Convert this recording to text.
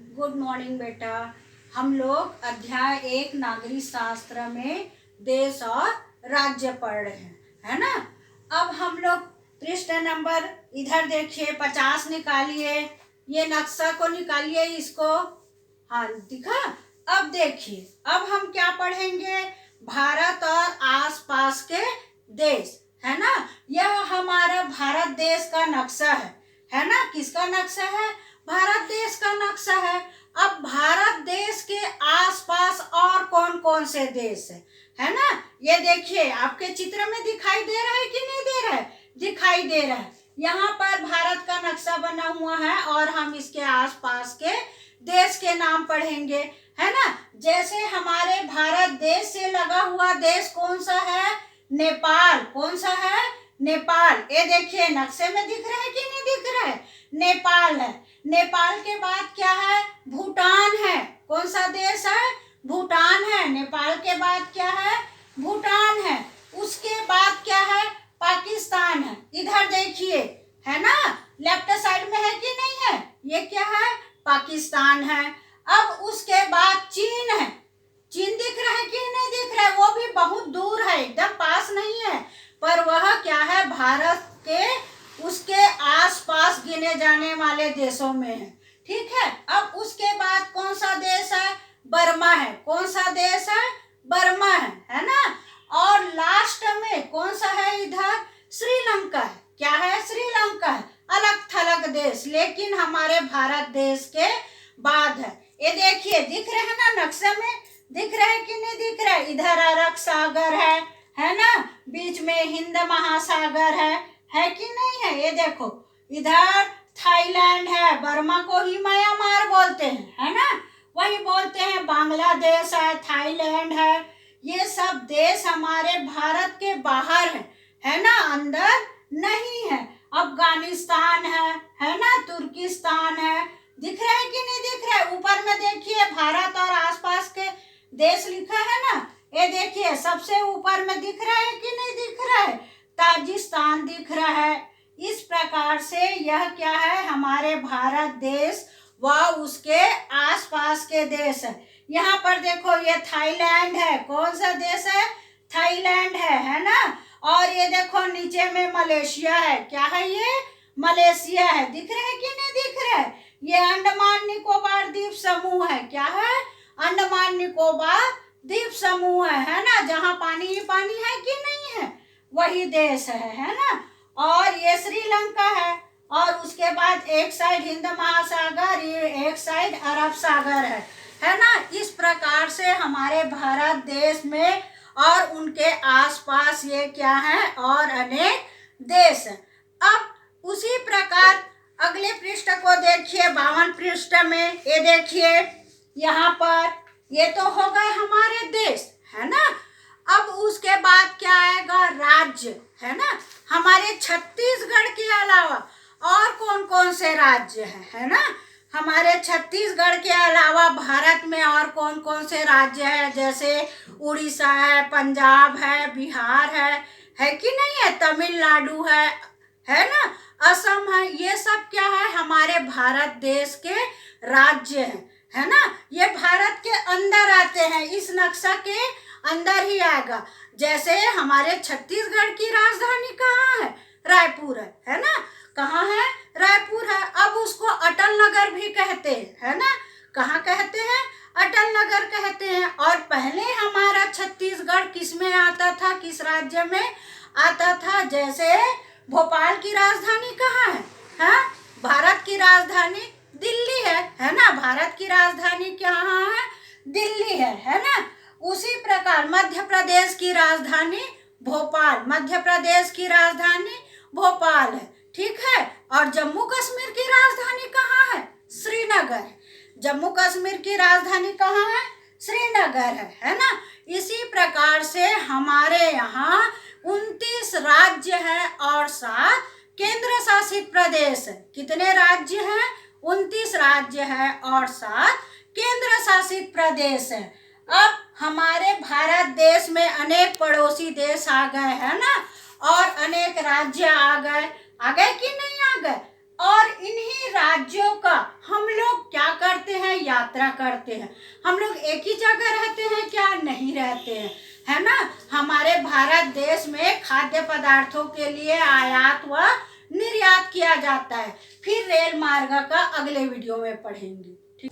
Good morning बेटा। हम लोग अध्याय 1 नागरिक शास्त्र में देश और राज्य पढ़ रहे हैं, है ना। अब हम लोग पृष्ठ नंबर इधर देखिए 50 निकालिए, ये नक्शा को निकालिए इसको। हाँ दिखा। अब देखिए, अब हम क्या पढ़ेंगे, भारत और आसपास के देश, है ना। यह हमारा भारत देश का नक्शा है ना। किसका नक्शा है? भारत देश का नक्शा है। अब भारत देश के आसपास और कौन कौन से देश है ना। ये देखिए आपके चित्र में दिखाई दे रहा है कि नहीं दे रहा है? दिखाई दे रहा है। यहाँ पर भारत का नक्शा बना हुआ है और हम इसके आसपास के देश के नाम पढ़ेंगे, है ना। जैसे हमारे भारत देश से लगा हुआ देश कौन सा है? नेपाल। कौन सा है? नेपाल। ये देखिए नक्शे में दिख रहा है कि नहीं दिख रहा है? नेपाल है। नेपाल के बाद क्या है? भूटान है। कौन सा देश है? भूटान है। नेपाल के बाद क्या है? भूटान है। उसके बाद क्या है? पाकिस्तान है। इधर देखिए, है ना, लेफ्ट साइड में है कि नहीं है? ये क्या है? पाकिस्तान है। अब उसके बाद चीन है। चीन दिख रहा है कि नहीं दिख रहा है? वो भी बहुत दूर है, एकदम पास नहीं है, पर वह क्या है? भारत के उसके आसपास गिने जाने वाले देशों में है। ठीक है। अब उसके बाद कौन सा देश है? बर्मा है। कौन सा देश है? बर्मा है ना। और लास्ट में कौन सा है? इधर श्रीलंका है। क्या है? श्रीलंका है। अलग थलग देश, लेकिन हमारे भारत देश के बाद है। ये देखिए दिख रहे हैं ना, नक्शे में दिख रहा है कि नहीं दिख रहा है? इधर अरब सागर है ना। बीच में हिंद महासागर है कि नहीं है? ये देखो इधर थाईलैंड है। बर्मा को ही म्यांमार बोलते हैं, है ना। वही बोलते हैं। बांग्लादेश है, थाईलैंड है। ये सब देश हमारे भारत के बाहर है ना, अंदर नहीं है। अफगानिस्तान है ना, तुर्किस्तान है। दिख रहा है कि नहीं दिख रहा है? ऊपर में देखिए भारत और आसपास के देश लिखा है ना। ये देखिए सबसे ऊपर में दिख रहा है कि नहीं दिख रहा है? ताजिकिस्तान दिख रहा है। इस प्रकार से यह क्या है? हमारे भारत देश व उसके आसपास के देश है। यहाँ पर देखो ये थाईलैंड है। कौन सा देश है? थाईलैंड है ना। और ये देखो नीचे में मलेशिया है। क्या है ये? मलेशिया है। दिख रहा है कि नहीं दिख रहा है? ये अंडमान निकोबार द्वीप समूह है। क्या है? अंडमान निकोबार द्वीप समूह है ना, जहाँ पानी ही पानी है कि नहीं है, वही देश है ना। और ये श्रीलंका है। और उसके बाद एक साइड हिंद महासागर, ये एक साइड अरब सागर है ना। इस प्रकार से हमारे भारत देश में और उनके आसपास ये क्या है? और अनेक देश है। अब उसी प्रकार अगले पृष्ठ को देखिए, 52 पृष्ठ में ये देखिए, यहाँ पर ये तो हो गए हमारे देश, है ना। अब उसके बाद क्या आएगा? राज्य, है ना। हमारे छत्तीसगढ़ के अलावा और कौन कौन से राज्य है ना। हमारे छत्तीसगढ़ के अलावा भारत में और कौन कौन से राज्य है? जैसे उड़ीसा है, पंजाब है, बिहार है कि नहीं है? तमिलनाडु है ना, असम है। ये सब क्या है? हमारे भारत देश के राज्य है ना। ये भारत के अंदर आते हैं, इस नक्शा के अंदर ही आएगा। जैसे हमारे छत्तीसगढ़ की राजधानी कहाँ है? रायपुर है ना। कहाँ है? रायपुर है। अब उसको अटल नगर भी कहते हैं, है ना। कहाँ कहते हैं? अटल नगर कहते हैं। और पहले हमारा छत्तीसगढ़ किस में आता था? किस राज्य में आता था? जैसे भोपाल की राजधानी कहाँ है? भारत की राजधानी दिल्ली है ना। भारत की राजधानी कहाँ है? दिल्ली है ना। उसी प्रकार मध्य प्रदेश की राजधानी भोपाल, मध्य प्रदेश की राजधानी भोपाल है। ठीक है। और जम्मू कश्मीर की राजधानी कहाँ है? श्रीनगर। जम्मू कश्मीर की राजधानी कहाँ है? श्रीनगर है ना। इसी प्रकार से हमारे यहाँ 29 राज्य है और 7 केंद्र शासित प्रदेश है। कितने राज्य हैं? 29 राज्य है और 7 केंद्र शासित प्रदेश है। अब हमारे भारत देश में अनेक पड़ोसी देश आ गए, है ना। और अनेक राज्य आ गए कि नहीं आ गए? और इन्हीं राज्यों का हम लोग क्या करते हैं? में यात्रा करते हैं। हम लोग एक ही जगह रहते हैं क्या? नहीं रहते हैं, है ना। हमारे भारत देश में खाद्य पदार्थों के लिए आयात व निर्यात किया जाता है। फिर रेल मार्ग का अगले वीडियो में पढ़ेंगे।